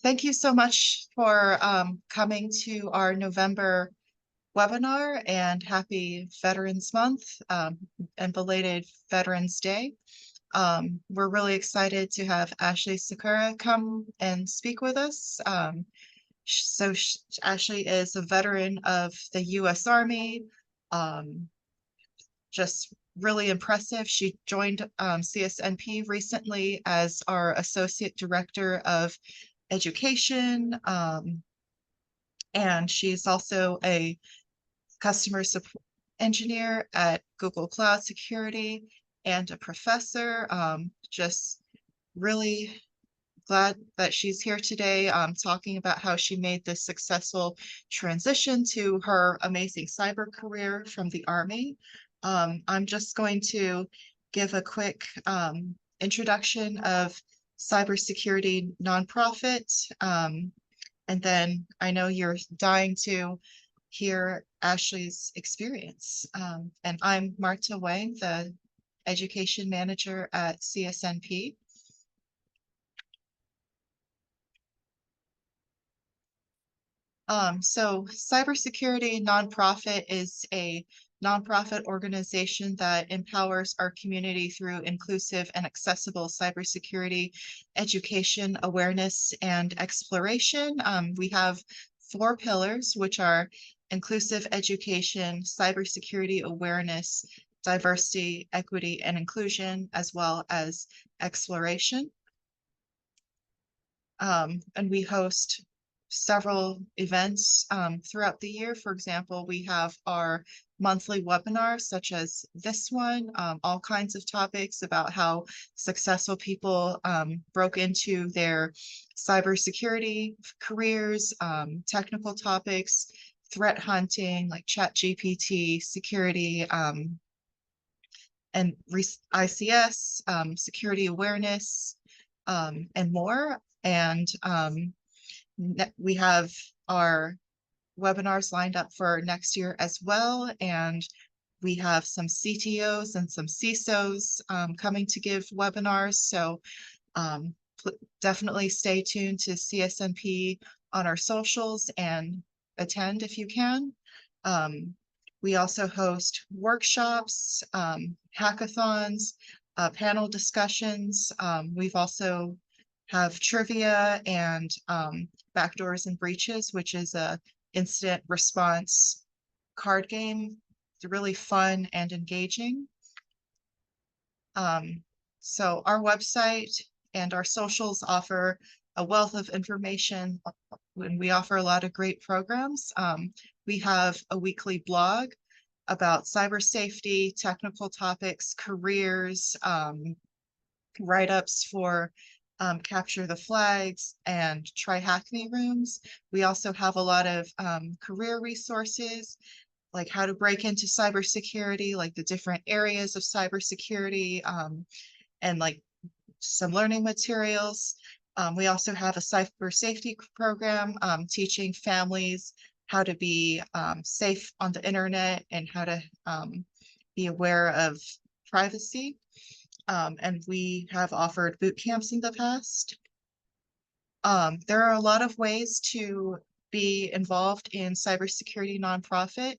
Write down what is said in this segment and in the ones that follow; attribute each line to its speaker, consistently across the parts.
Speaker 1: Thank you so much for coming to our November webinar, and happy Veterans Month and belated Veterans Day. We're really excited to have Ashley Sequeira come and speak with us. Ashley is a veteran of the U.S. Army, just really impressive. She joined CSNP recently as our Associate Director of Education, and she's also a customer support engineer at Google Cloud Security and a professor. Just really glad that she's here today, talking about how she made this successful transition to her amazing cyber career from the Army. I'm just going to give a quick introduction of Cybersecurity nonprofit, and then I know you're dying to hear Ashley's experience. And I'm Marta Wang, the Education Manager at CSNP. So Cybersecurity nonprofit is a nonprofit organization that empowers our community through inclusive and accessible cybersecurity education, awareness, and exploration. We have 4 pillars, which are inclusive education, cybersecurity awareness, diversity, equity, and inclusion, as well as exploration. And we host several events throughout the year. For example, we have our monthly webinars, such as this one, all kinds of topics about how successful people broke into their cybersecurity careers, technical topics, threat hunting, like ChatGPT, security, and ICS, security awareness, and more. And we have our webinars lined up for next year as well, and we have some CTOs and some CISOs coming to give webinars, so definitely stay tuned to CSNP on our socials and attend if you can. We also host workshops, hackathons, panel discussions. We've also have trivia and Backdoors and Breaches, which is a incident response card game. It's really fun and engaging. So our website and our socials offer a wealth of information, and we offer a lot of great programs. We have a weekly blog about cyber safety, technical topics, careers, write-ups for Capture the Flags and Try Hack Me rooms. We also have a lot of career resources, like how to break into cybersecurity, like the different areas of cybersecurity, and like some learning materials. We also have a cyber safety program teaching families how to be safe on the internet and how to be aware of privacy. And we have offered boot camps in the past. There are a lot of ways to be involved in cybersecurity nonprofit.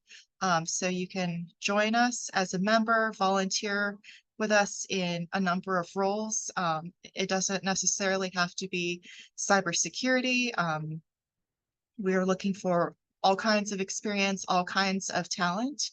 Speaker 1: So you can join us as a member, volunteer with us in a number of roles. It doesn't necessarily have to be cybersecurity. We are looking for all kinds of experience, all kinds of talent.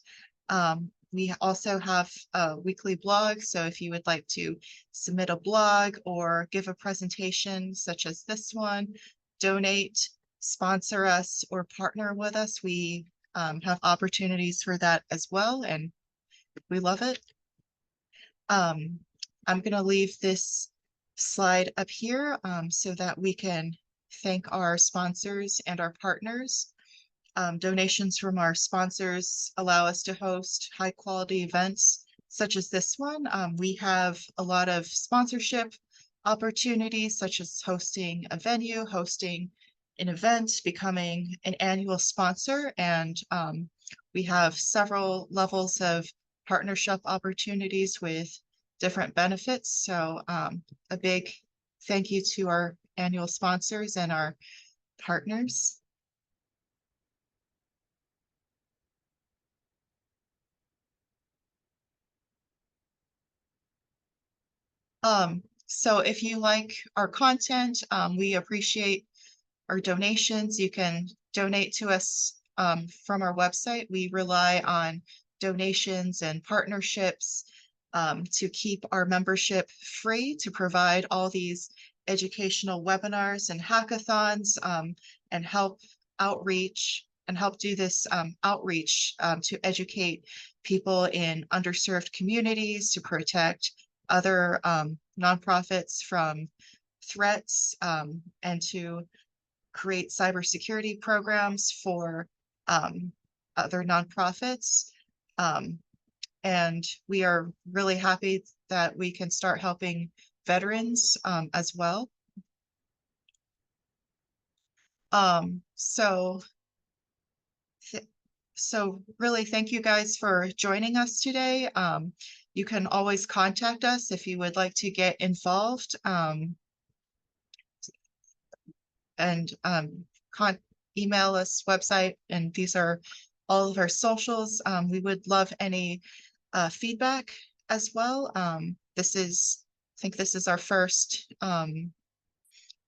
Speaker 1: We also have a weekly blog, so if you would like to submit a blog or give a presentation such as this one, donate, sponsor us, or partner with us, we have opportunities for that as well, and we love it. I'm going to leave this slide up here so that we can thank our sponsors and our partners. Donations from our sponsors allow us to host high quality events such as this one. We have a lot of sponsorship opportunities, such as hosting a venue, hosting an event, becoming an annual sponsor, and we have several levels of partnership opportunities with different benefits. So a big thank you to our annual sponsors and our partners. So if you like our content, we appreciate our donations. You can donate to us from our website. We rely on donations and partnerships to keep our membership free, to provide all these educational webinars and hackathons and help outreach and help do this outreach to educate people in underserved communities, to protect other nonprofits from threats, and to create cybersecurity programs for other nonprofits. And we are really happy that we can start helping veterans as well. So really thank you guys for joining us today. You can always contact us if you would like to get involved, and email us, website, and these are all of our socials. We would love any feedback as well. I think this is our first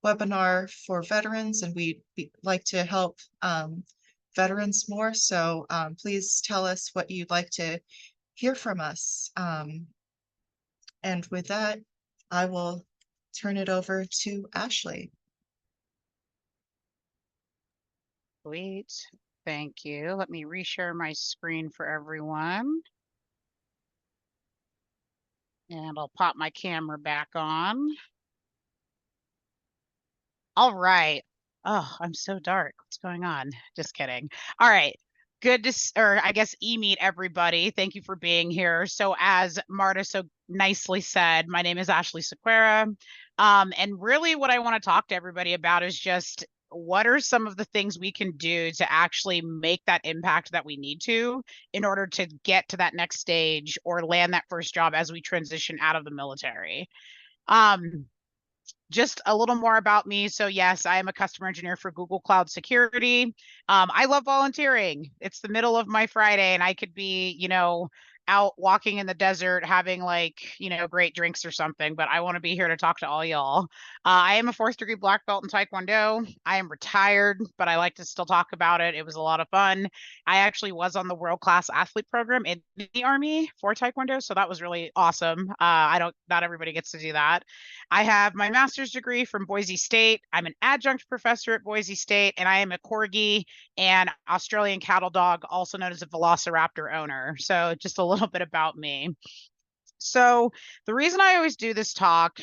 Speaker 1: webinar for veterans, and we'd like to help veterans more. So please tell us what you'd like to hear from us. And with that, I will turn it over to Ashley.
Speaker 2: Sweet. Thank you. Let me reshare my screen for everyone. And I'll pop my camera back on. All right. Oh, I'm so dark. What's going on? Just kidding. All right. Good to, or I guess, meet everybody. Thank you for being here. So as Marta so nicely said, my name is Ashley Sequeira. And really what I want to talk to everybody about is just what are some of the things we can do to actually make that impact that we need to in order to get to that next stage or land that first job as we transition out of the military. Just a little more about me. So yes, I am a customer engineer for Google Cloud Security. I love volunteering. It's the middle of my Friday and I could be, out walking in the desert having great drinks or something, but I want to be here to talk to all y'all. I am a 4th degree black belt in Taekwondo. I am retired, but I like to still talk about it. It was a lot of fun. I actually was on the world-class athlete program in the Army for Taekwondo, so that was really awesome. Not everybody gets to do that. I have my master's degree from Boise State. I'm an adjunct professor at Boise State, and I am a corgi and Australian cattle dog, also known as a velociraptor owner. So just a little bit about me. So the reason I always do this talk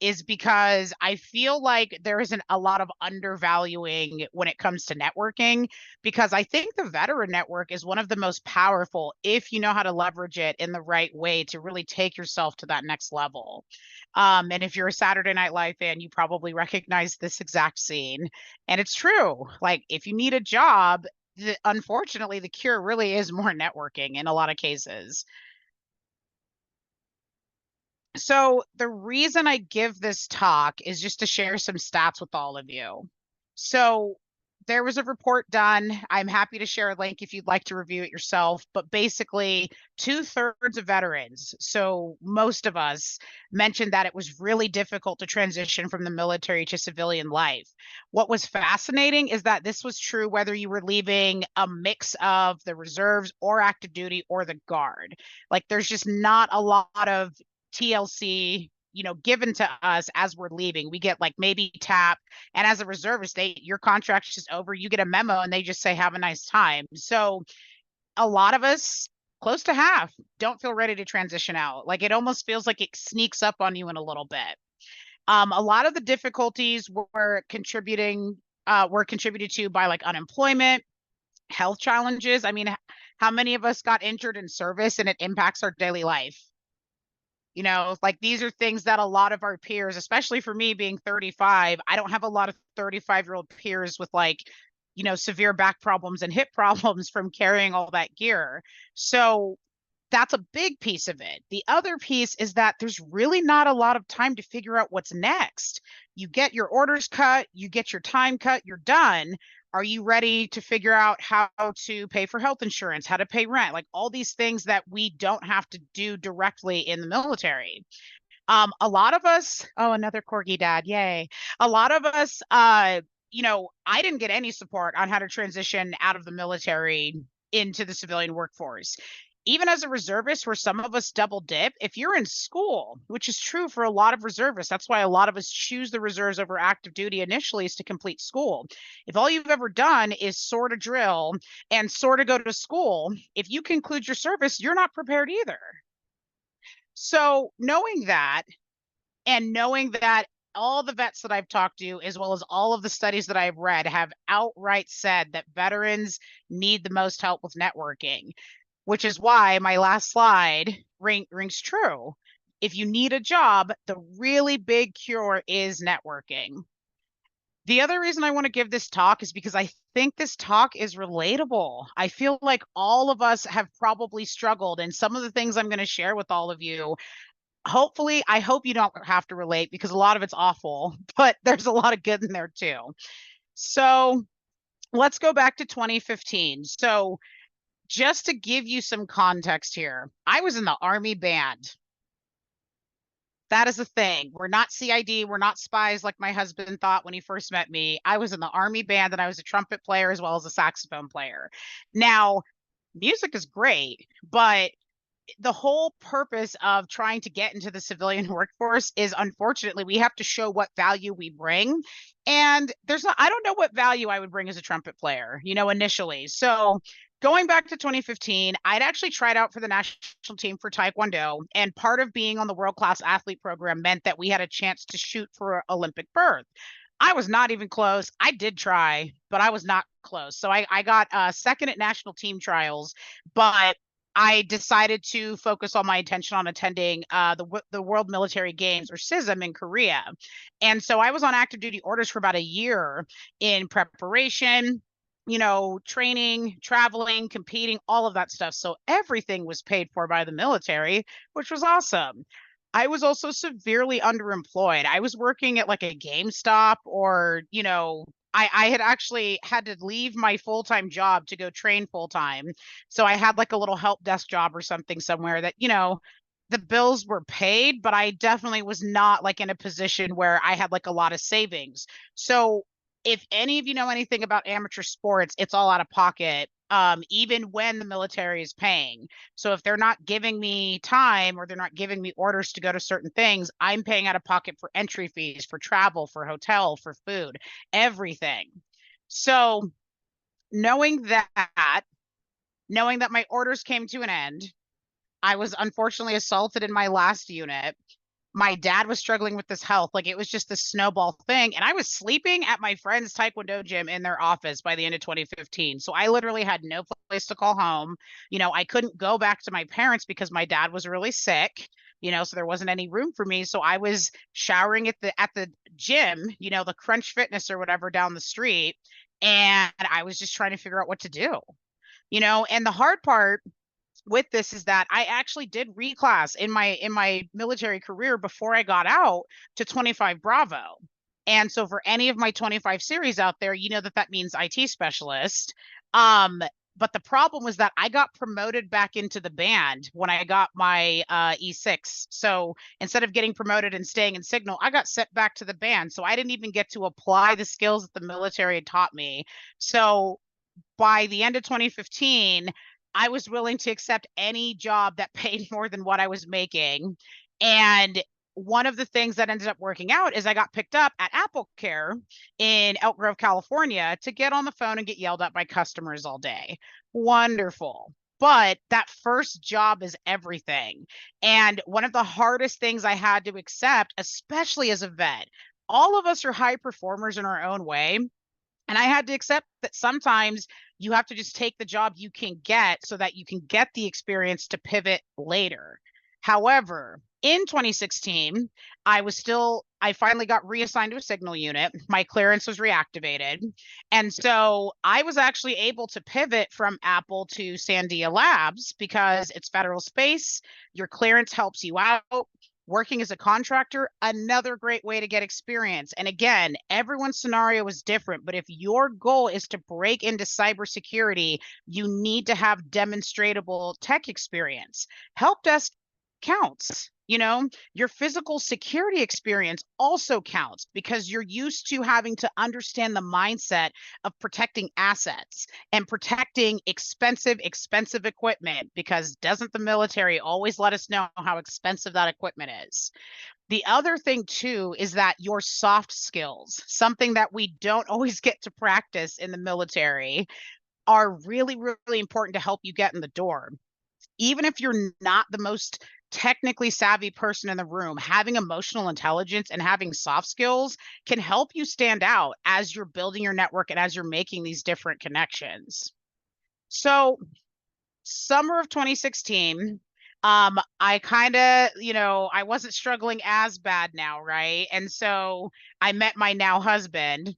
Speaker 2: is because I feel like there isn't a lot of undervaluing when it comes to networking, because I think the veteran network is one of the most powerful if you know how to leverage it in the right way to really take yourself to that next level. And if you're a Saturday Night Live fan, you probably recognize this exact scene. And it's true. Like if you need a job, unfortunately, the cure really is more networking in a lot of cases. So the reason I give this talk is just to share some stats with all of you. So there was a report done. I'm happy to share a link if you'd like to review it yourself, but basically 2/3 of veterans, so most of us, mentioned that it was really difficult to transition from the military to civilian life. What was fascinating is that this was true whether you were leaving a mix of the reserves or active duty or the guard. Like there's just not a lot of TLC, given to us as we're leaving. We get like maybe TAP, and as a reservist, your contract's just over. You get a memo and they just say, have a nice time. So a lot of us, close to half, don't feel ready to transition out. Like it almost feels like it sneaks up on you in a little bit. A lot of the difficulties were contributed to by like unemployment, health challenges. I mean, how many of us got injured in service and it impacts our daily life? Like these are things that a lot of our peers, especially for me being 35, I don't have a lot of 35-year-old peers with severe back problems and hip problems from carrying all that gear. So that's a big piece of it. The other piece is that there's really not a lot of time to figure out what's next. You get your orders cut, you get your time cut, you're done. Are you ready to figure out how to pay for health insurance, how to pay rent, like all these things that we don't have to do directly in the military? A lot of us, oh, another corgi dad, yay. A lot of us, I didn't get any support on how to transition out of the military into the civilian workforce. Even as a reservist, where some of us double dip, if you're in school, which is true for a lot of reservists, that's why a lot of us choose the reserves over active duty initially, is to complete school. If all you've ever done is sort of drill and sort of go to school, if you conclude your service, you're not prepared either. So knowing that, and knowing that all the vets that I've talked to, as well as all of the studies that I've read, have outright said that veterans need the most help with networking, which is why my last slide rings true. If you need a job, the really big cure is networking. The other reason I want to give this talk is because I think this talk is relatable. I feel like all of us have probably struggled, and some of the things I'm going to share with all of you, hopefully, I hope you don't have to relate, because a lot of it's awful, but there's a lot of good in there too. So let's go back to 2015. So just to give you some context here, I was in the Army band. That is a thing. We're not CID. We're not spies like my husband thought when he first met me. I was in the Army band, and I was a trumpet player as well as a saxophone player. Now, music is great, but the whole purpose of trying to get into the civilian workforce is, unfortunately, we have to show what value we bring. And I don't know what value I would bring as a trumpet player, initially. So going back to 2015, I'd actually tried out for the national team for Taekwondo. And part of being on the world-class athlete program meant that we had a chance to shoot for an Olympic berth. I was not even close. I did try, but I was not close. So I got second at national team trials, but I decided to focus all my attention on attending the World Military Games, or CISM, in Korea. And so I was on active duty orders for about a year in preparation, training, traveling, competing, all of that stuff. So everything was paid for by the military, which was awesome. I was also severely underemployed. I was working at like a GameStop, or, I had actually had to leave my full-time job to go train full-time. So I had like a little help desk job or something somewhere that, the bills were paid, but I definitely was not like in a position where I had like a lot of savings. So if any of you know anything about amateur sports, it's all out of pocket, even when the military is paying. So if they're not giving me time, or they're not giving me orders to go to certain things, I'm paying out of pocket for entry fees, for travel, for hotel, for food, everything. So knowing that my orders came to an end, I was unfortunately assaulted in my last unit. My dad was struggling with his health. Like, it was just this snowball thing. And I was sleeping at my friend's Taekwondo gym in their office by the end of 2015. So I literally had no place to call home. I couldn't go back to my parents because my dad was really sick, so there wasn't any room for me. So I was showering at the gym, the Crunch Fitness or whatever down the street. And I was just trying to figure out what to do, and the hard part with this is that I actually did reclass in my military career before I got out to 25 Bravo. And so for any of my 25 series out there, that means IT specialist. But the problem was that I got promoted back into the band when I got my E6. So instead of getting promoted and staying in signal, I got sent back to the band. So I didn't even get to apply the skills that the military had taught me. So by the end of 2015, I was willing to accept any job that paid more than what I was making. And one of the things that ended up working out is I got picked up at Apple Care in Elk Grove, California, to get on the phone and get yelled at by customers all day. Wonderful. But that first job is everything. And one of the hardest things I had to accept, especially as a vet, all of us are high performers in our own way. And I had to accept that sometimes you have to just take the job you can get so that you can get the experience to pivot later. However, in 2016, I finally got reassigned to a signal unit. My clearance was reactivated. And so I was actually able to pivot from Apple to Sandia Labs because it's federal space. Your clearance helps you out. Working as a contractor, another great way to get experience. And again, everyone's scenario is different, but if your goal is to break into cybersecurity, you need to have demonstrable tech experience. Help desk counts. Your physical security experience also counts because you're used to having to understand the mindset of protecting assets and protecting expensive equipment, because doesn't the military always let us know how expensive that equipment is? The other thing too is that your soft skills, something that we don't always get to practice in the military, are really, really important to help you get in the door. Even if you're not the most technically savvy person in the room, having emotional intelligence and having soft skills can help you stand out as you're building your network and as you're making these different connections. So, summer of 2016, I kind of, I wasn't struggling as bad now, right? And so I met my now husband.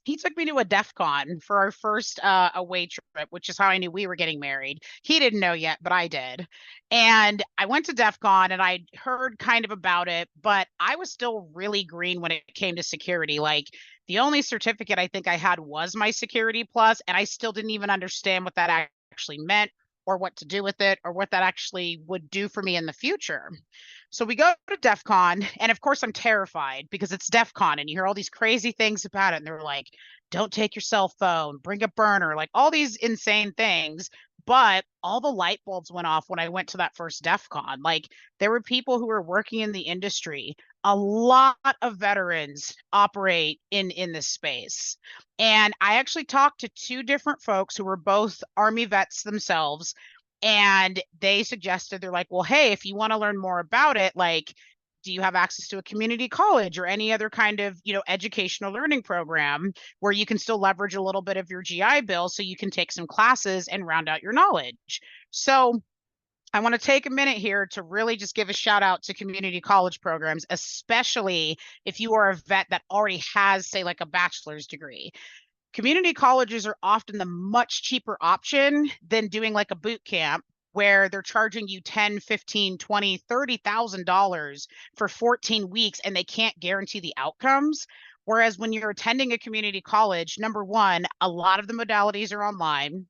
Speaker 2: He took me to a DEF CON for our first away trip, which is how I knew we were getting married. He didn't know yet, but I did. And I went to DEF CON and I heard kind of about it, but I was still really green when it came to security. Like, the only certificate I think I had was my Security Plus, and I still didn't even understand what that actually meant or what to do with it or what that actually would do for me in the future. So we go to DEF CON, and of course I'm terrified because it's DEF CON and you hear all these crazy things about it. And they're like, don't take your cell phone, bring a burner, like all these insane things. But all the light bulbs went off when I went to that first DEF CON. Like, there were people who were working in the industry. A lot of veterans operate in this space. And I actually talked to two different folks who were both Army vets themselves, and they suggested, they're like, well, hey, if you want to learn more about it, like, do you have access to a community college or any other kind of, educational learning program where you can still leverage a little bit of your GI Bill so you can take some classes and round out your knowledge? So I want to take a minute here to really just give a shout out to community college programs, especially if you are a vet that already has, say, like a bachelor's degree. Community colleges are often the much cheaper option than doing like a boot camp where they're charging you 10, 15, 20, $30,000 for 14 weeks and they can't guarantee the outcomes. Whereas when you're attending a community college, number one, a lot of the modalities are online.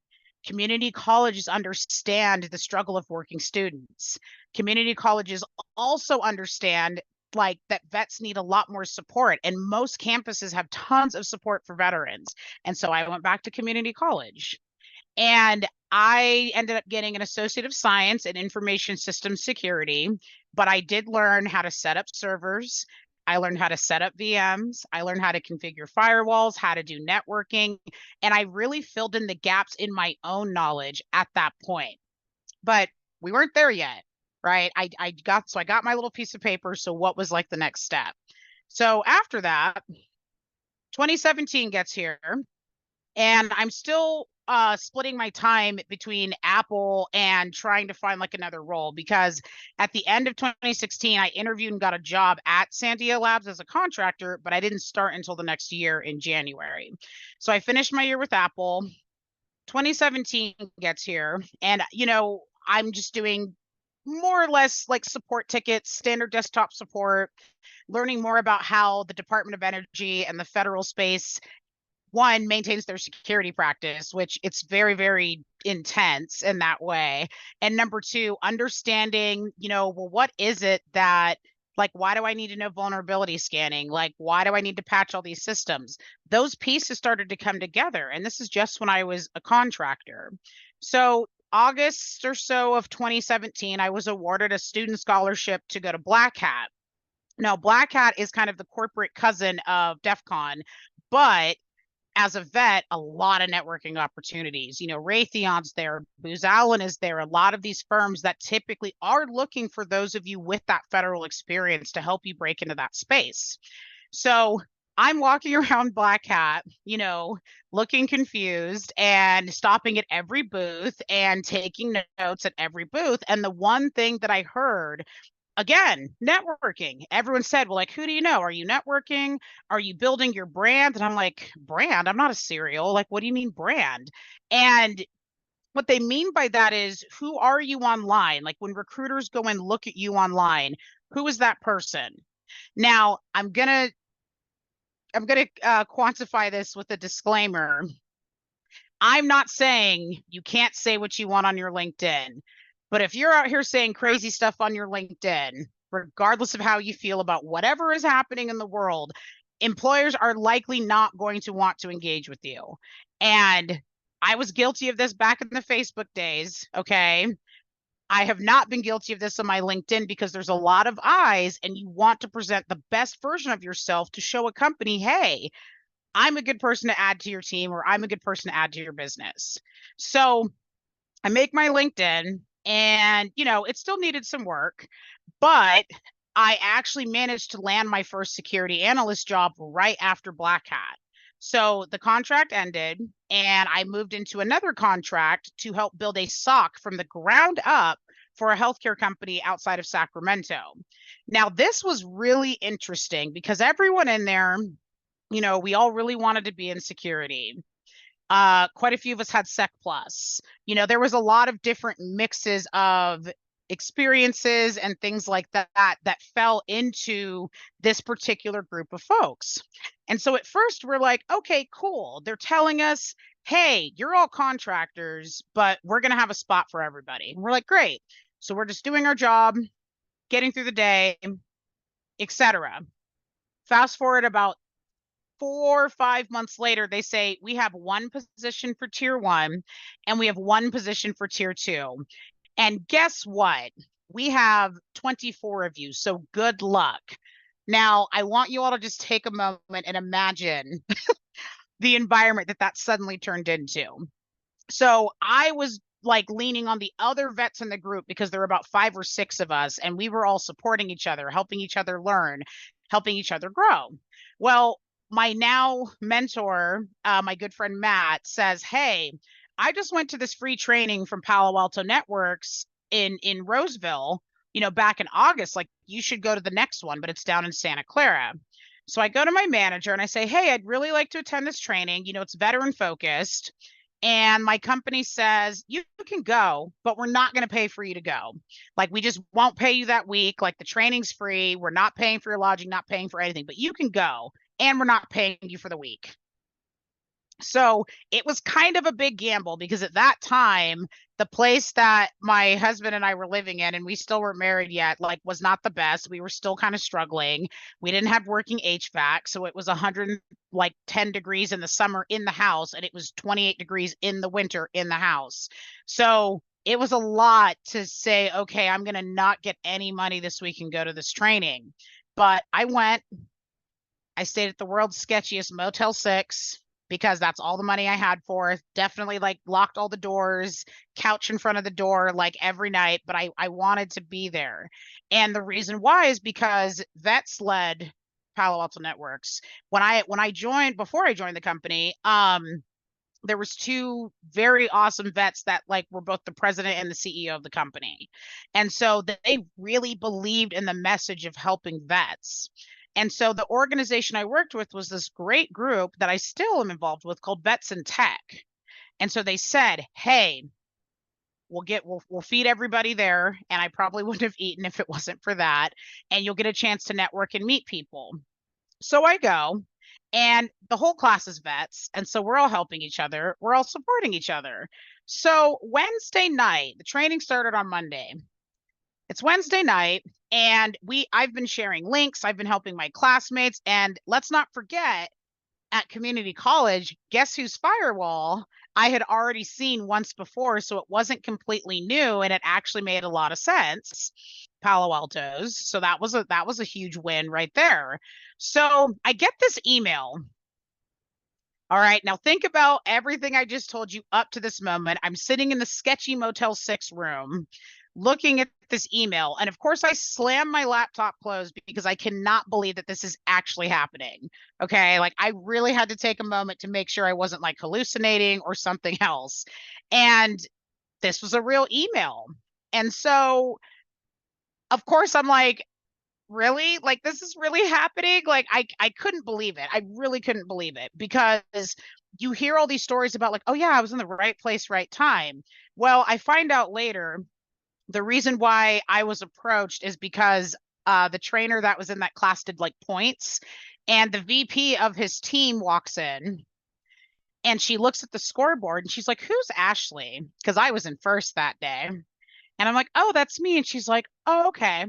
Speaker 2: Community colleges understand the struggle of working students. Community colleges also understand like that vets need a lot more support, and most campuses have tons of support for veterans. And so I went back to community college, and I ended up getting an Associate of Science in Information Systems Security, but I did learn how to set up servers. I learned how to set up VMs. I learned how to configure firewalls, how to do networking, and I really filled in the gaps in my own knowledge at that point. But we weren't there yet, right? I got my little piece of paper. So what was like the next step? So after that, 2017 gets here, and I'm still splitting my time between Apple and trying to find like another role, because at the end of 2016, I interviewed and got a job at Sandia Labs as a contractor, but I didn't start until the next year in January. So I finished my year with Apple. 2017 gets here, and I'm just doing more or less like support tickets, standard desktop support, learning more about how the Department of Energy and the federal space, one, maintains their security practice, which it's very, very intense in that way. And number two, understanding, well, what is it that, like, why do I need to know vulnerability scanning? Like, why do I need to patch all these systems? Those pieces started to come together. And this is just when I was a contractor. So August or so of 2017, I was awarded a student scholarship to go to Black Hat. Now, Black Hat is kind of the corporate cousin of DEF CON, but as a vet, a lot of networking opportunities. Raytheon's there, Booz Allen is there, a lot of these firms that typically are looking for those of you with that federal experience to help you break into that space. So I'm walking around Black Hat, looking confused and stopping at every booth and taking notes at every booth. And the one thing that I heard, again, networking. Everyone said, well, like, who do you know? Are you networking? Are you building your brand? And I'm like, brand? I'm not a cereal. Like, what do you mean brand? And what they mean by that is, who are you online? Like, when recruiters go and look at you online, Who is that person? Now, I'm gonna quantify this with a disclaimer. I'm not saying you can't say what you want on your LinkedIn, but if you're out here saying crazy stuff on your LinkedIn, regardless of how you feel about whatever is happening in the world, employers are likely not going to want to engage with you. And I was guilty of this back in the Facebook days, okay? I have not been guilty of this on my LinkedIn because there's a lot of eyes and you want to present the best version of yourself to show a company, hey, I'm a good person to add to your team, or I'm a good person to add to your business. So I make my LinkedIn and, it still needed some work, but I actually managed to land my first security analyst job right after Black Hat. So the contract ended and I moved into another contract to help build a SOC from the ground up for a healthcare company outside of Sacramento. Now, this was really interesting because everyone in there, we all really wanted to be in security. Quite a few of us had Sec Plus. There was a lot of different mixes of experiences and things like that fell into this particular group of folks. And so at first we're like, okay, cool. They're telling us, hey, you're all contractors, but we're going to have a spot for everybody. And we're like, great. So we're just doing our job, getting through the day, etc. Fast forward about 4 or 5 months later, they say we have one position for tier 1 and we have one position for tier 2. And guess what? We have 24 of you. So good luck. Now, I want you all to just take a moment and imagine the environment that suddenly turned into. So I was like leaning on the other vets in the group because there were about 5 or 6 of us, and we were all supporting each other, helping each other learn, helping each other grow. Well, my now mentor, my good friend Matt, says, hey, I just went to this free training from Palo Alto Networks in Roseville, back in August. Like, you should go to the next one, but it's down in Santa Clara. So I go to my manager and I say, hey, I'd really like to attend this training. It's veteran focused. And my company says, you can go, but we're not going to pay for you to go. Like, we just won't pay you that week. Like, the training's free. We're not paying for your lodging, not paying for anything, but you can go. And we're not paying you for the week. So it was kind of a big gamble because at that time, the place that my husband and I were living in, and we still weren't married yet, like, was not the best. We were still kind of struggling. We didn't have working HVAC. So it was 110 degrees in the summer in the house, and it was 28 degrees in the winter in the house. So it was a lot to say, okay, I'm going to not get any money this week and go to this training. But I went. I stayed at the world's sketchiest Motel 6 because that's all the money I had for it. Definitely like locked all the doors, couch in front of the door, like every night, but I wanted to be there. And the reason why is because vets led Palo Alto Networks. When I joined, before I joined the company, there was 2 very awesome vets that like were both the president and the CEO of the company. And so they really believed in the message of helping vets. And so the organization I worked with was this great group that I still am involved with called Vets in Tech. And so they said, hey, we'll feed everybody there. And I probably wouldn't have eaten if it wasn't for that. And you'll get a chance to network and meet people. So I go, and the whole class is vets. And so we're all helping each other. We're all supporting each other. So Wednesday night, the training started on Monday. It's Wednesday night, and I've been sharing links. I've been helping my classmates. And let's not forget, at community college, guess whose firewall I had already seen once before. So it wasn't completely new, and it actually made a lot of sense. Palo Alto's. So that was a huge win right there. So I get this email. All right, now think about everything I just told you up to this moment. I'm sitting in the sketchy Motel 6 room looking at this email. And of course, I slam my laptop closed because I cannot believe that this is actually happening. Okay, like, I really had to take a moment to make sure I wasn't like hallucinating or something else. And this was a real email. And so, of course, I'm like, really? Like, this is really happening? Like, I couldn't believe it. I really couldn't believe it because you hear all these stories about like, oh yeah, I was in the right place, right time. Well, I find out later the reason why I was approached is because The trainer that was in that class did like points, and the VP of his team walks in and she looks at the scoreboard and she's like, "Who's Ashley?" Because I was in first that day. And I'm like, "Oh, that's me." And she's like, "Oh, okay."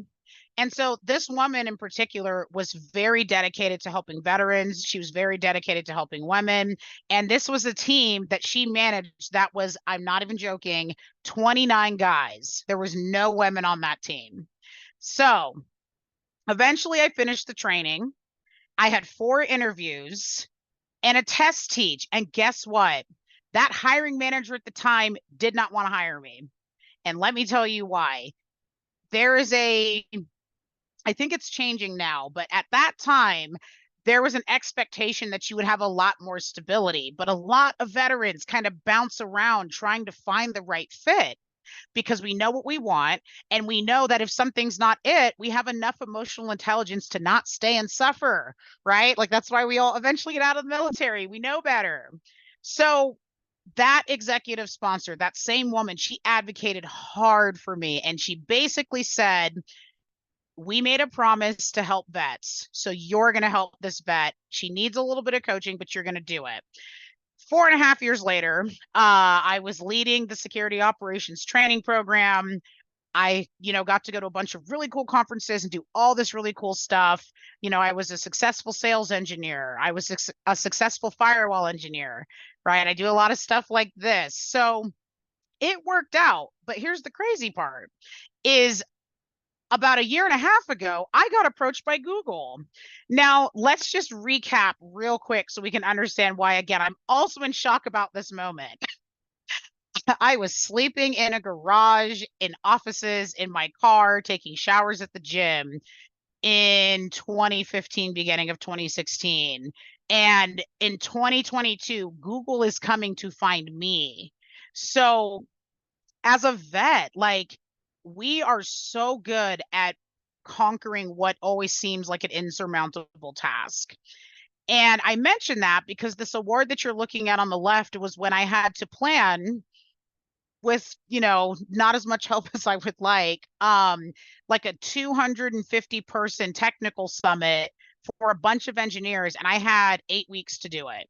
Speaker 2: And so this woman in particular was very dedicated to helping veterans. She was very dedicated to helping women. And this was a team that she managed that was, I'm not even joking, 29 guys. There was no women on that team. So eventually I finished the training. I had 4 interviews and a test teach. And guess what? That hiring manager at the time did not want to hire me. And let me tell you why. There is I think it's changing now, but at that time, there was an expectation that you would have a lot more stability, but a lot of veterans kind of bounce around trying to find the right fit because we know what we want. And we know that if something's not it, we have enough emotional intelligence to not stay and suffer, right? Like that's why we all eventually get out of the military. We know better. So that executive sponsor, that same woman, she advocated hard for me. And she basically said, "We made a promise to help vets. So you're going to help this vet. She needs a little bit of coaching, but you're going to do it." 4.5 years later, I was leading the security operations training program. I, got to go to a bunch of really cool conferences and do all this really cool stuff. I was a successful sales engineer. I was a successful firewall engineer, right? I do a lot of stuff like this. So it worked out. But here's the crazy part is about a year and a half ago, I got approached by Google. Now, let's just recap real quick so we can understand why, again, I'm also in shock about this moment. I was sleeping in a garage, in offices, in my car, taking showers at the gym in 2015, beginning of 2016. And in 2022, Google is coming to find me. So as a vet, like we are so good at conquering what always seems like an insurmountable task. And I mention that because this award that you're looking at on the left was when I had to plan with, not as much help as I would like a 250 person technical summit for a bunch of engineers, and I had 8 weeks to do it.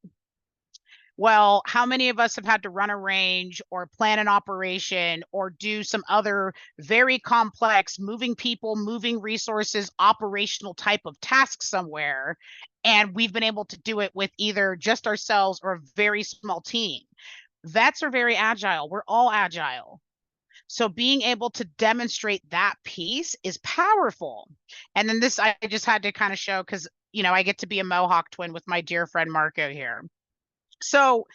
Speaker 2: Well, how many of us have had to run a range or plan an operation or do some other very complex moving people, moving resources, operational type of task somewhere? And we've been able to do it with either just ourselves or a very small team. Vets are very agile. We're all agile. So being able to demonstrate that piece is powerful. And then this, I just had to kind of show because, I get to be a Mohawk twin with my dear friend Marco here. So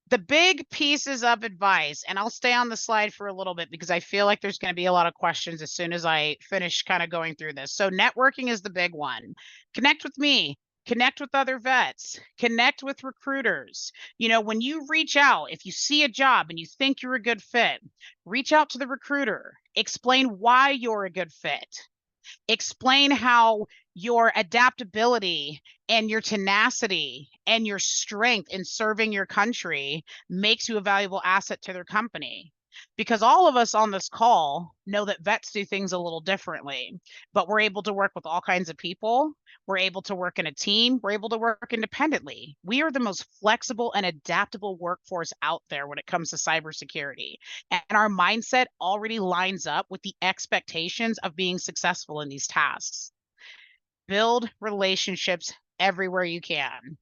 Speaker 2: the big pieces of advice, and I'll stay on the slide for a little bit because I feel like there's going to be a lot of questions as soon as I finish kind of going through this. So networking is the big one. Connect with me, connect with other vets, connect with recruiters. When you reach out, if you see a job and you think you're a good fit, reach out to the recruiter, explain why you're a good fit. Explain how your adaptability and your tenacity and your strength in serving your country makes you a valuable asset to their company. Because all of us on this call know that vets do things a little differently, but we're able to work with all kinds of people. We're able to work in a team. We're able to work independently. We are the most flexible and adaptable workforce out there when it comes to cybersecurity. And our mindset already lines up with the expectations of being successful in these tasks. Build relationships everywhere you can.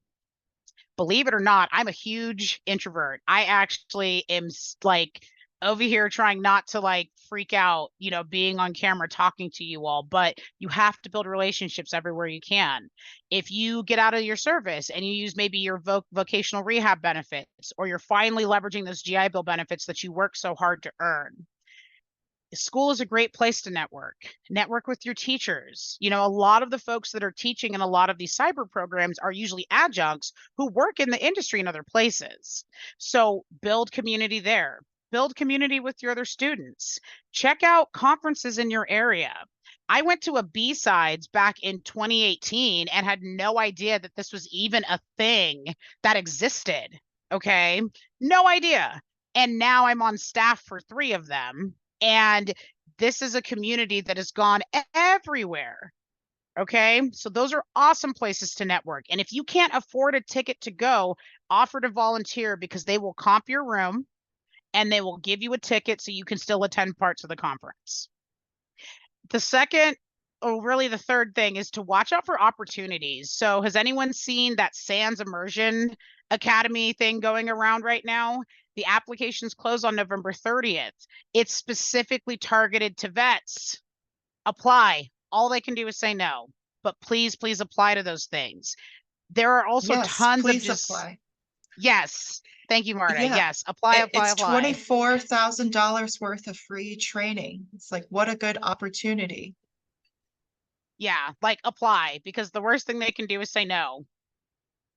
Speaker 2: Believe it or not, I'm a huge introvert. I actually am like over here trying not to like freak out, being on camera talking to you all, but you have to build relationships everywhere you can. If you get out of your service and you use maybe your vocational rehab benefits, or you're finally leveraging those GI Bill benefits that you work so hard to earn, school is a great place to network with your teachers. A lot of the folks that are teaching in a lot of these cyber programs are usually adjuncts who work in the industry in other places. So build community there. Build community with your other students. Check out conferences in your area. I went to a B-Sides back in 2018 and had no idea that this was even a thing that existed. Okay. No idea. And now I'm on staff for 3 of them. And this is a community that has gone everywhere. Okay, so those are awesome places to network. And if you can't afford a ticket to go, offer to volunteer because they will comp your room and they will give you a ticket so you can still attend parts of the conference. The second, or really the third thing, is to watch out for opportunities. So has anyone seen that SANS Immersion Academy thing going around right now? The applications close on November 30th. It's specifically targeted to vets. Apply. All they can do is say no, but please, please apply to those things. There are also
Speaker 1: Yes,
Speaker 2: tons of
Speaker 1: please
Speaker 2: just,
Speaker 1: apply.
Speaker 2: yes. Thank you, Marta.
Speaker 1: Yeah,
Speaker 2: Yes. Apply, apply,
Speaker 1: it's
Speaker 2: apply.
Speaker 1: $24,000 worth of free training. It's like, what a good opportunity.
Speaker 2: Yeah. Like apply, because the worst thing they can do is say no.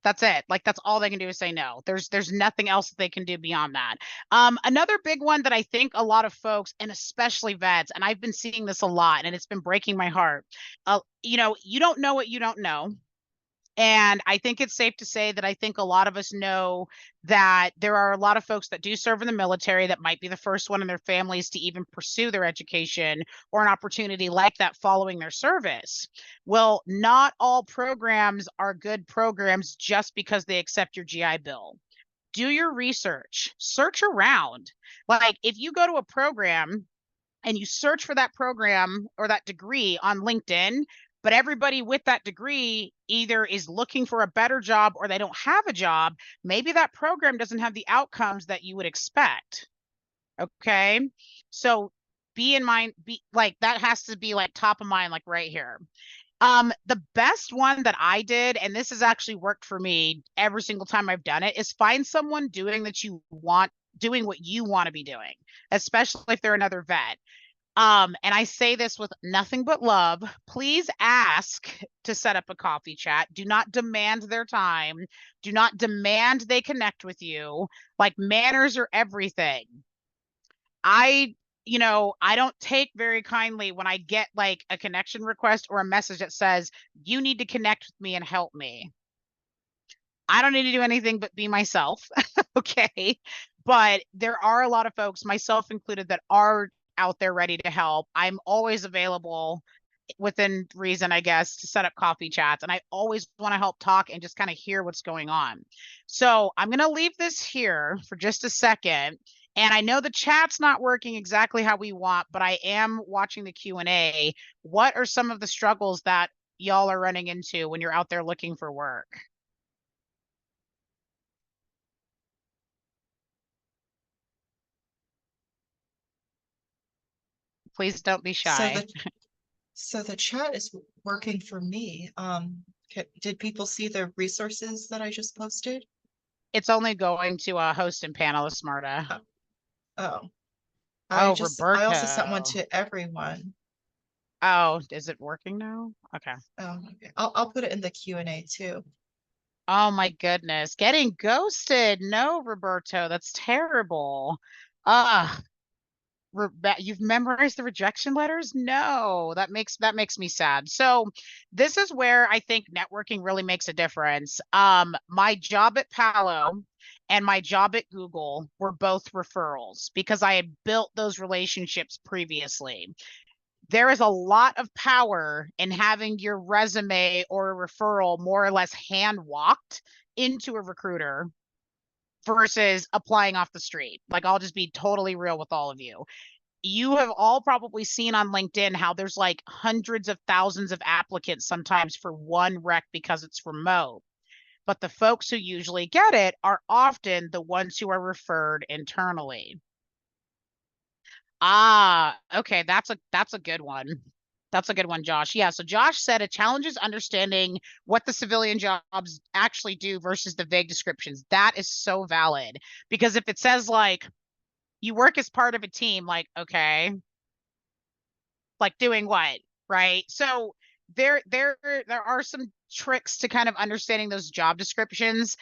Speaker 2: That's it. Like that's all they can do is say no. There's nothing else that they can do beyond that. Another big one that I think a lot of folks, and especially vets, and I've been seeing this a lot, and it's been breaking my heart. You don't know what you don't know. And I think it's safe to say that I think a lot of us know that there are a lot of folks that do serve in the military that might be the first one in their families to even pursue their education or an opportunity like that following their service. Well, not all programs are good programs just because they accept your GI Bill. Do your research, search around. Like if you go to a program and you search for that program or that degree on LinkedIn, but everybody with that degree either is looking for a better job or they don't have a job, maybe that program doesn't have the outcomes that you would expect. Okay. So be in mind, be like that has to be like top of mind, like right here. The best one that I did, and this has actually worked for me every single time I've done it, is find someone doing what you want to be doing, especially if they're another vet. And I say this with nothing but love. Please ask to set up a coffee chat. Do not demand their time. Do not demand they connect with you. Like manners are everything. I, I don't take very kindly when I get like a connection request or a message that says, you need to connect with me and help me. I don't need to do anything but be myself. Okay. But there are a lot of folks, myself included, that are out there ready to help. I'm always available within reason, I guess, to set up coffee chats. And I always want to help talk and just kind of hear what's going on. So I'm going to leave this here for just a second. And I know the chat's not working exactly how we want, but I am watching the Q&A. What are some of the struggles that y'all are running into when you're out there looking for work? Please don't be
Speaker 1: So
Speaker 2: shy.
Speaker 1: the chat is working for me. Did people see the resources that I just posted?
Speaker 2: It's only going to host and panelist, Marta.
Speaker 1: Uh, Oh,
Speaker 2: Oh,
Speaker 1: I also sent one
Speaker 2: Roberto.
Speaker 1: to everyone.
Speaker 2: Oh, is it working now? Okay.
Speaker 1: Oh, okay. I'll put it in the Q&A too.
Speaker 2: Oh my goodness. Getting ghosted. No, Roberto, that's terrible. Ah, you've memorized the rejection letters? No, that makes me sad. So this is where I think networking really makes a difference. My job at Palo and my job at Google were both referrals because I had built those relationships previously. There is a lot of power in having your resume or a referral more or less hand walked into a recruiter versus applying off the street. Like, I'll just be totally real with all of you. You have all probably seen on LinkedIn how there's like hundreds of thousands of applicants sometimes for one rec because it's remote. But the folks who usually get it are often the ones who are referred internally. Ah, okay, that's a good one. That's a good one, Josh. Yeah, so Josh said a challenge is understanding what the civilian jobs actually do versus the vague descriptions. That is so valid because if it says like you work as part of a team, like okay, like doing what, right? So there are some tricks to kind of understanding those job descriptions.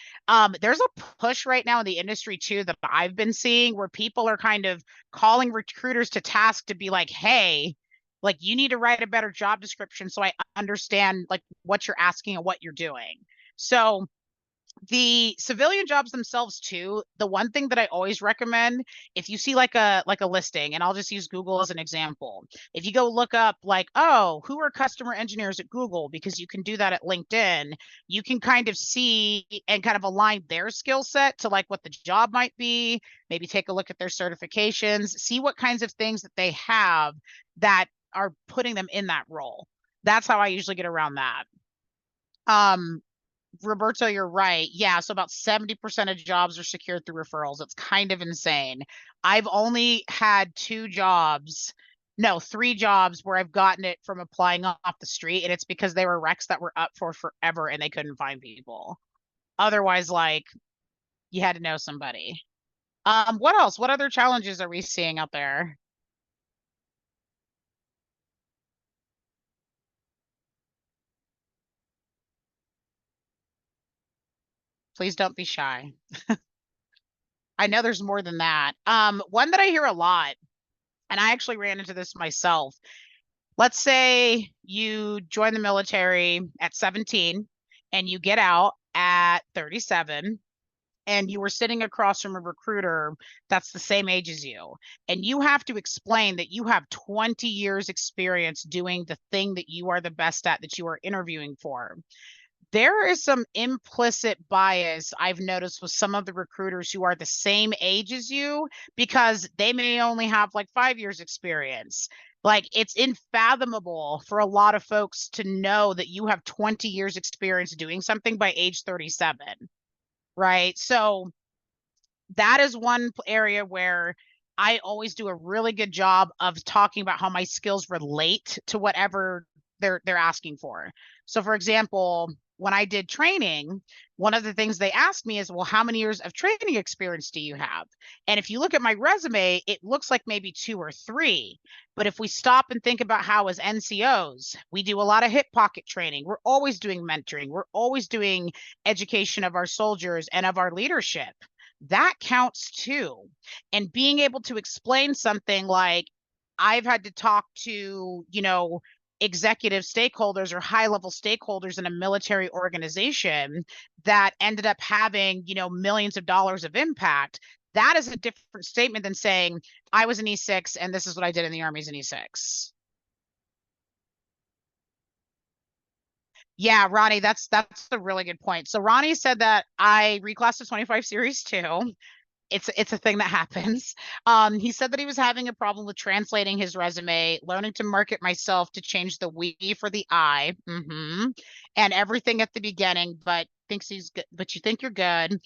Speaker 2: There's a push right now in the industry too that I've been seeing where people are kind of calling recruiters to task to be like, hey, like you need to write a better job description so I understand like what you're asking and what you're doing. So The civilian jobs themselves too, the one thing that I always recommend, if you see like a listing, and I'll just use Google as an example. If you go look up like, oh, who are customer engineers at Google, because you can do that at LinkedIn, you can kind of see and kind of align their skill set to like what the job might be, maybe take a look at their certifications, see what kinds of things that they have that are putting them in that role. That's how I usually get around that. Roberto, you're right. Yeah, so about 70% of jobs are secured through referrals. It's kind of insane. I've only had 2 jobs, no, 3 jobs where I've gotten it from applying off the street, and it's because they were recs that were up for forever and they couldn't find people. Otherwise, like, you had to know somebody. What else? What other challenges are we seeing out there? Please don't be shy. I know there's more than that. One that I hear a lot, and I actually ran into this myself. Let's say you join the military at 17 and you get out at 37 and you were sitting across from a recruiter that's the same age as you. And you have to explain that you have 20 years experience doing the thing that you are the best at that you are interviewing for. There is some implicit bias I've noticed with some of the recruiters who are the same age as you because they may only have like 5 years experience. Like it's unfathomable for a lot of folks to know that you have 20 years experience doing something by age 37, right? So that is one area where I always do a really good job of talking about how my skills relate to whatever they're asking for. So for example, when I did training, one of the things they asked me is, well, how many years of training experience do you have? And if you look at my resume, it looks like maybe 2 or 3. But if we stop and think about how as NCOs, we do a lot of hip pocket training. We're always doing mentoring. We're always doing education of our soldiers and of our leadership. That counts too. And being able to explain something like, I've had to talk to, executive stakeholders or high level stakeholders in a military organization that ended up having, millions of dollars of impact. That is a different statement than saying, I was an E6 and this is what I did in the Army as an E6. Yeah, Ronnie, that's a really good point. So Ronnie said that I reclassed to 25 series too. It's a thing that happens. He said that he was having a problem with translating his resume, learning to market myself to change the we for the I, and everything at the beginning, but thinks he's good, but you think you're good.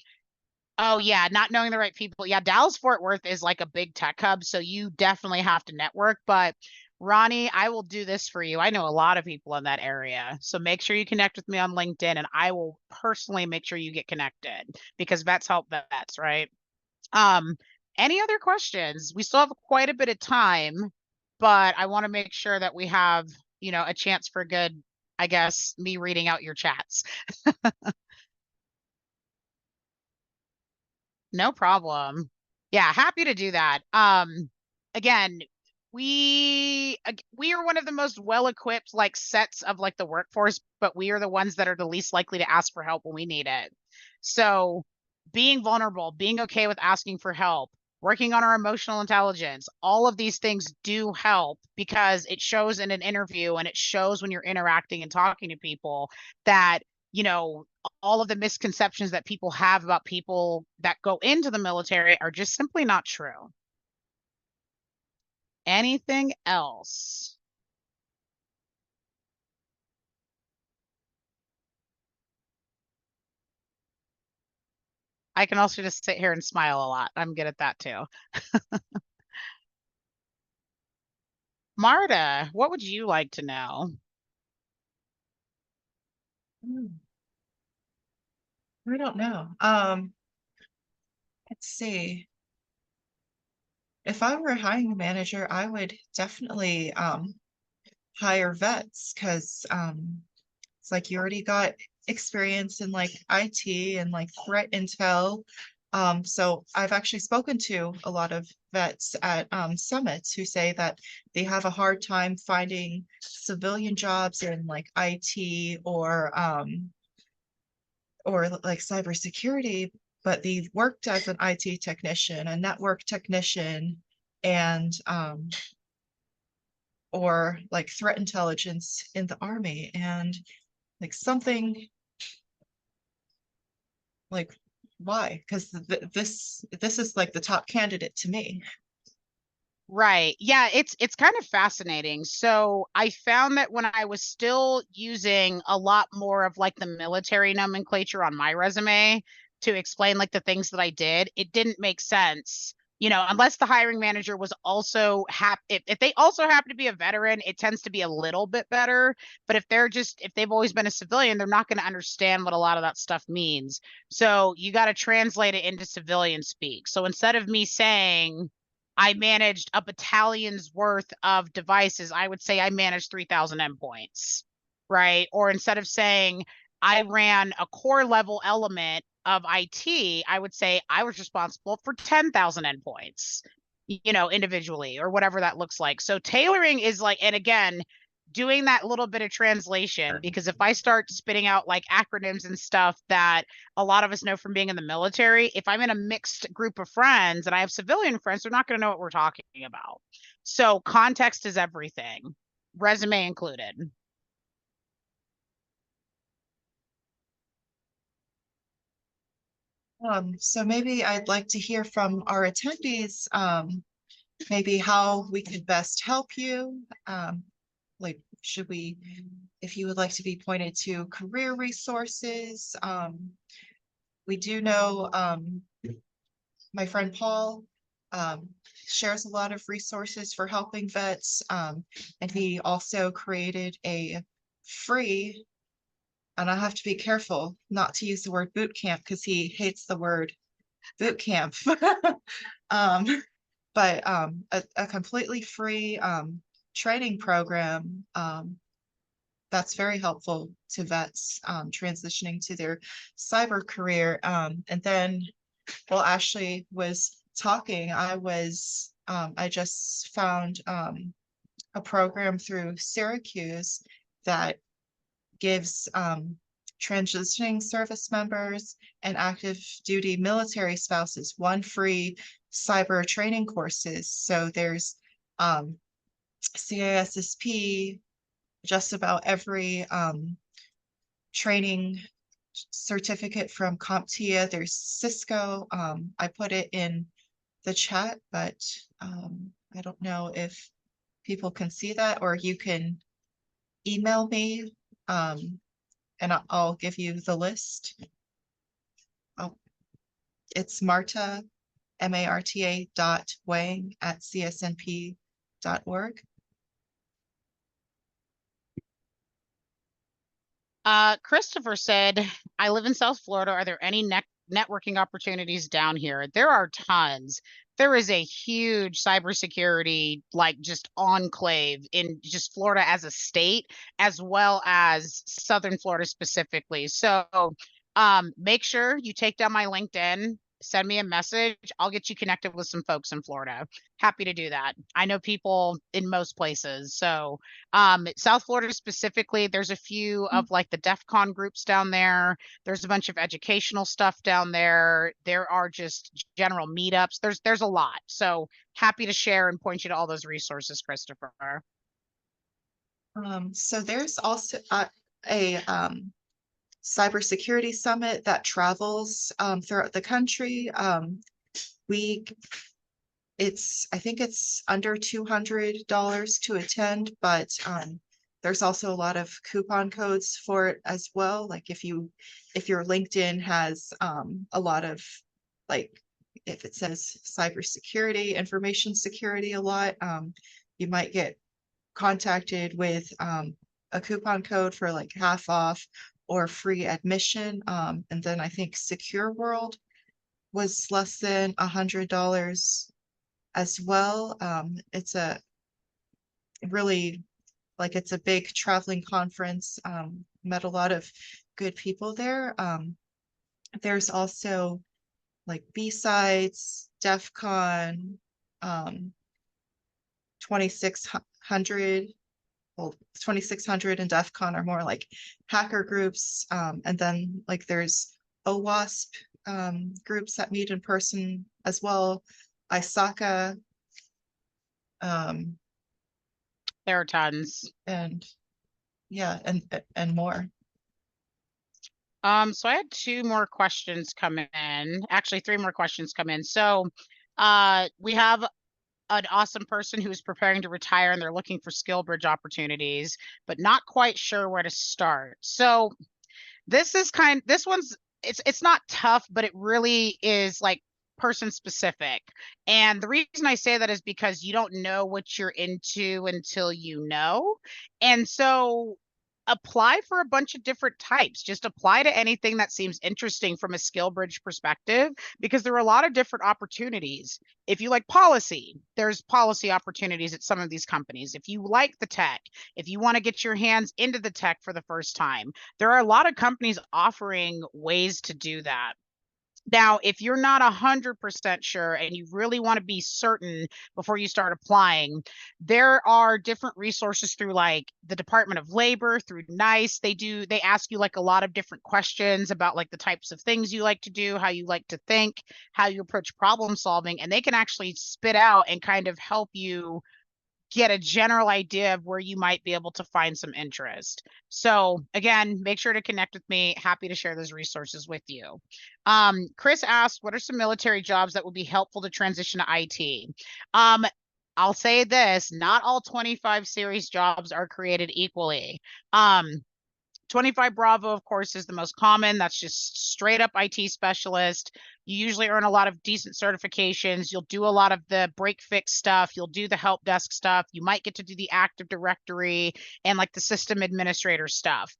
Speaker 2: Oh yeah, not knowing the right people. Yeah, Dallas Fort Worth is like a big tech hub, so you definitely have to network. But Ronnie, I will do this for you. I know a lot of people in that area. So make sure you connect with me on LinkedIn and I will personally make sure you get connected because vets help vets, right? Um, any other questions? We still have quite a bit of time, but I want to make sure that we have, a chance for good, I guess, me reading out your chats. No problem. Yeah, happy to do that. Again, we are one of the most well-equipped like sets of like the workforce, but we are the ones that are the least likely to ask for help when we need it. So being vulnerable, being okay with asking for help, working on our emotional intelligence, all of these things do help because it shows in an interview and it shows when you're interacting and talking to people that, all of the misconceptions that people have about people that go into the military are just simply not true. Anything else? I can also just sit here and smile a lot. I'm good at that too. Marta, what would you like to know?
Speaker 1: I don't know. Let's see. If I were a hiring manager, I would definitely hire vets because it's like you already got experience in like IT and like threat intel. So I've actually spoken to a lot of vets at summits who say that they have a hard time finding civilian jobs in like IT or or like cybersecurity, but they worked as an IT technician, a network technician, and or like threat intelligence in the Army, and like something like why? Because this is like the top candidate to me.
Speaker 2: Right. Yeah, it's kind of fascinating. So I found that when I was still using a lot more of like the military nomenclature on my resume to explain like the things that I did, it didn't make sense. Unless the hiring manager was also if they also happen to be a veteran, it tends to be a little bit better. But if they've always been a civilian, they're not going to understand what a lot of that stuff means. So you got to translate it into civilian speak. So instead of me saying I managed a battalion's worth of devices, I would say I managed 3,000 endpoints, right? Or instead of saying I ran a core level element of IT, I would say I was responsible for 10,000 endpoints, individually, or whatever that looks like. So tailoring is like, and again, doing that little bit of translation, because if I start spitting out like acronyms and stuff that a lot of us know from being in the military, if I'm in a mixed group of friends and I have civilian friends, they're not going to know what we're talking about. So context is everything, resume included.
Speaker 1: So maybe I'd like to hear from our attendees, maybe how we could best help you. Like, if you would like to be pointed to career resources, we do know my friend Paul shares a lot of resources for helping vets, and he also created a free, and I have to be careful not to use the word boot camp because he hates the word boot camp. um, but a completely free training program that's very helpful to vets transitioning to their cyber career. And then while Ashley was talking, I just found a program through Syracuse that gives transitioning service members and active duty military spouses one free cyber training courses. So there's CISSP, just about every training certificate from CompTIA. There's Cisco. I put it in the chat, but I don't know if people can see that, or you can email me and I'll give you the list. Oh, it's Marta, MARTA .wang@csnp.org.
Speaker 2: Christopher said, I live in South Florida. Are there any networking opportunities down here? There are tons. There is a huge cybersecurity, like just enclave in just Florida as a state, as well as Southern Florida specifically. So make sure you take down my LinkedIn, send me a message. I'll get you connected with some folks in Florida. Happy to do that. I know people in most places. So South Florida specifically, there's a few of like the DEF CON groups down there. There's a bunch of educational stuff down there. There are just general meetups. There's a lot. So happy to share and point you to all those resources, Christopher.
Speaker 1: So there's also a cybersecurity summit that travels throughout the country. I think it's under $200 to attend, but there's also a lot of coupon codes for it as well. Like if your LinkedIn has a lot of, like, if it says cybersecurity, information security a lot, you might get contacted with a coupon code for like half off or free admission. And then I think Secure World was less than $100 as well. It's a really, like, it's a big traveling conference. Met a lot of good people there. There's also like B-Sides, DEF CON, 2600. well, 2600 and DEF CON are more like hacker groups. And then like there's OWASP groups that meet in person as well. ISACA,
Speaker 2: There are tons.
Speaker 1: and yeah, and more.
Speaker 2: So I had two more questions come in. Actually, three more questions come in. So, we have an awesome person who's preparing to retire and they're looking for skill bridge opportunities, but not quite sure where to start. So this one's it's not tough, but it really is like person specific. And the reason I say that is because you don't know what you're into until you know. And so apply for a bunch of different types. Just apply to anything that seems interesting from a skill bridge perspective, because there are a lot of different opportunities. If you like policy, there's policy opportunities at some of these companies. If you like the tech, if you want to get your hands into the tech for the first time, there are a lot of companies offering ways to do that. Now, if you're not 100% sure and you really want to be certain before you start applying, there are different resources through like the Department of Labor, through NICE. They ask you like a lot of different questions about like the types of things you like to do, how you like to think, how you approach problem solving, and they can actually spit out and kind of help you get a general idea of where you might be able to find some interest. So again, make sure to connect with me. Happy to share those resources with you. Chris asked, what are some military jobs that would be helpful to transition to IT? I'll say this, not all 25 series jobs are created equally. 25 Bravo, of course, is the most common. That's just straight up IT specialist. You usually earn a lot of decent certifications. You'll do a lot of the break fix stuff. You'll do the help desk stuff. You might get to do the Active Directory and like the system administrator stuff.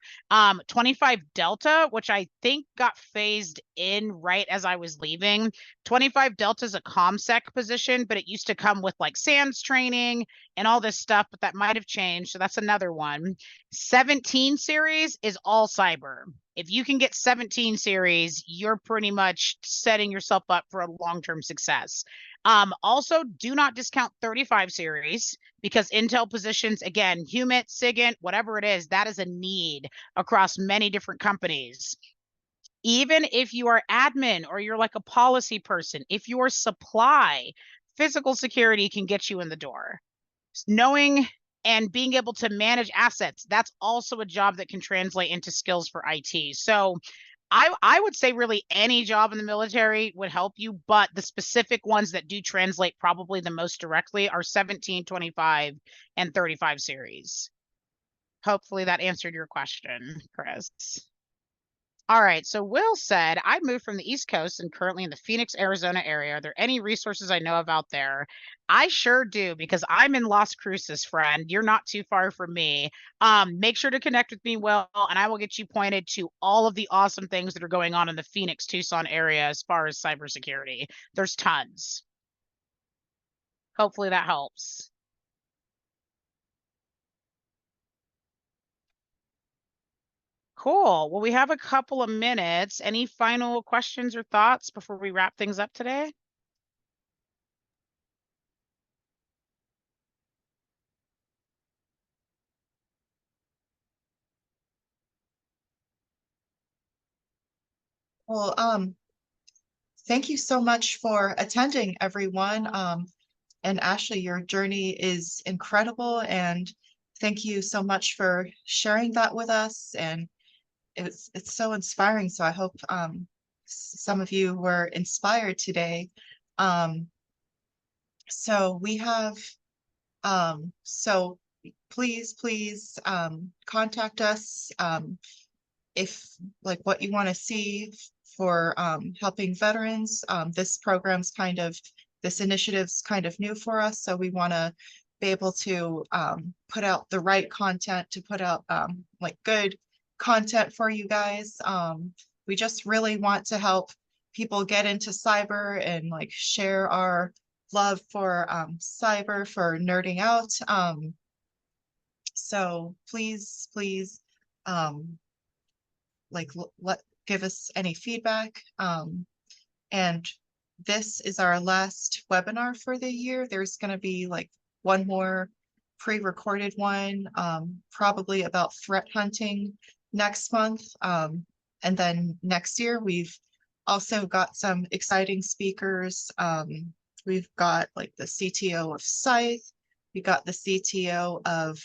Speaker 2: 25 Delta, which I think got phased in right as I was leaving. 25 Delta is a ComSec position, but it used to come with like SANS training and all this stuff, but that might have changed. So that's another one. 17 series is all cyber. If you can get 17 series, you're pretty much setting yourself up for a long-term success. Also, do not discount 35 series, because Intel positions, again, HUMIT, SIGINT, whatever it is, that is a need across many different companies. Even if you are admin or you're like a policy person, if you're supply, physical security can get you in the door. Knowing and being able to manage assets, that's also a job that can translate into skills for IT. So I would say really any job in the military would help you, but the specific ones that do translate probably the most directly are 17, 25, and 35 series. Hopefully that answered your question, Chris. All right, so Will said, I moved from the East Coast and currently in the Phoenix, Arizona area. Are there any resources I know of out there? I sure do, because I'm in Las Cruces, friend. You're not too far from me. Make sure to connect with me, Will, and I will get you pointed to all of the awesome things that are going on in the Phoenix, Tucson area as far as cybersecurity. There's tons. Hopefully that helps. Cool. Well, we have a couple of minutes. Any final questions or thoughts before we wrap things up today?
Speaker 1: Well, thank you so much for attending, everyone. And Ashley, your journey is incredible, and thank you so much for sharing that with us. And it's so inspiring. So I hope some of you were inspired today. So we have so please contact us if like what you want to see for helping veterans. This initiative's kind of new for us, so we want to be able to put out the right content, to put out like good content for you guys. We just really want to help people get into cyber and like share our love for cyber, for nerding out. So please like give us any feedback. And this is our last webinar for the year. There's going to be like one more pre-recorded one, probably about threat hunting next month. And then next year, we've also got some exciting speakers. We've got like the CTO of Scythe. We got the CTO of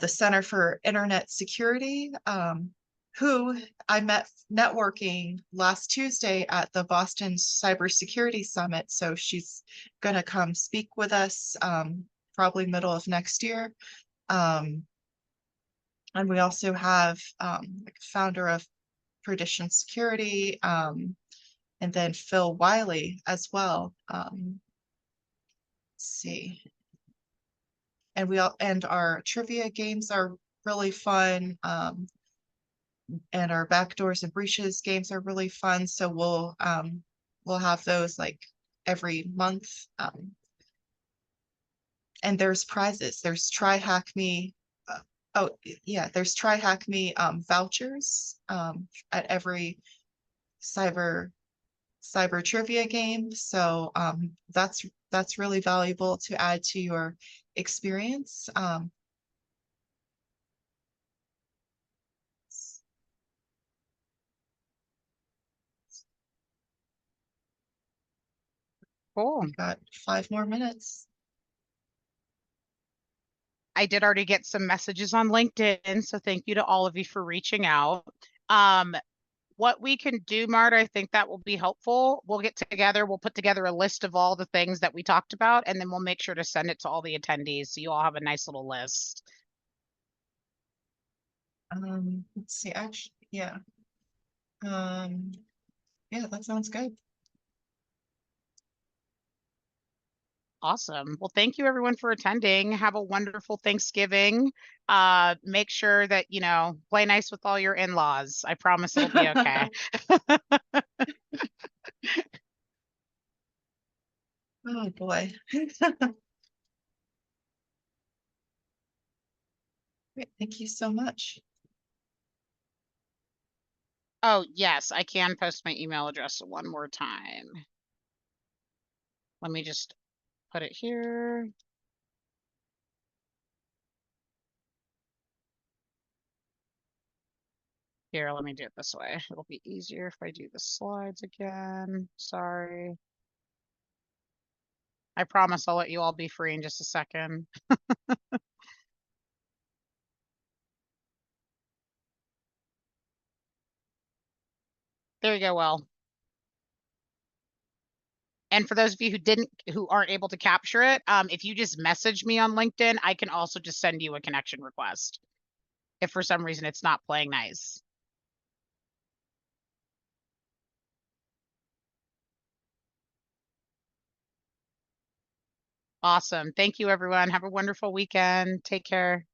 Speaker 1: the Center for Internet Security, who I met networking last Tuesday at the Boston Cybersecurity Summit. So she's going to come speak with us probably middle of next year. And we also have like founder of Perdition Security, and then Phil Wiley as well. Let's see. And our trivia games are really fun. And our backdoors and breaches games are really fun. So we'll have those like every month. And there's prizes. There's Try Hack Me. There's Try Hack Me vouchers at every cyber trivia game. So that's really valuable to add to your experience.
Speaker 2: Cool.
Speaker 1: We got 5 more minutes.
Speaker 2: I did already get some messages on LinkedIn, so thank you to all of you for reaching out. What we can do, Marta, I think that will be helpful. We'll get together, we'll put together a list of all the things that we talked about, and then we'll make sure to send it to all the attendees so you all have a nice little list.
Speaker 1: Let's see, actually, yeah. Yeah, that sounds good.
Speaker 2: Awesome. Well, thank you everyone for attending. Have a wonderful Thanksgiving. Make sure that, play nice with all your in-laws. I promise it'll be okay.
Speaker 1: Oh boy. Great, thank you so much.
Speaker 2: Oh, yes, I can post my email address one more time. Let me just put it here. Here, let me do it this way. It'll be easier if I do the slides again. Sorry. I promise I'll let you all be free in just a second. There you go, Will. And for those of you who aren't able to capture it, if you just message me on LinkedIn, I can also just send you a connection request if for some reason it's not playing nice. Awesome. Thank you, everyone. Have a wonderful weekend. Take care.